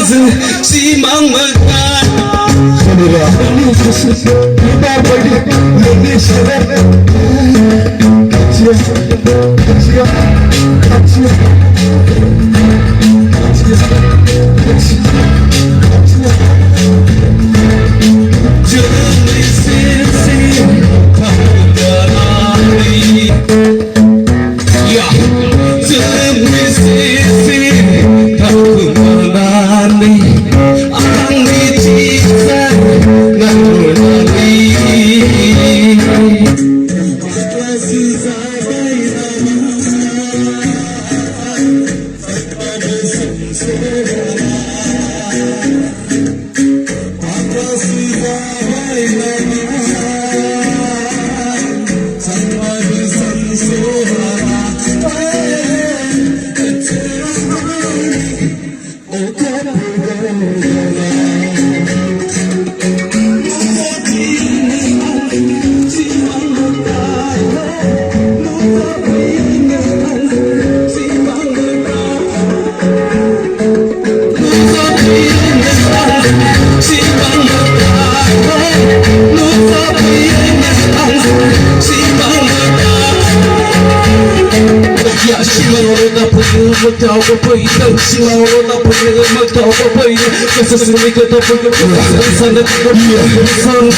항상 지망만 하늘아 누가 버리 너네 시대 같이야 시망으로 나쁘게 못하고 보이던 시망으로 나쁘게 못하고 보이던 그래서 쓰니까 더 보고 산에 선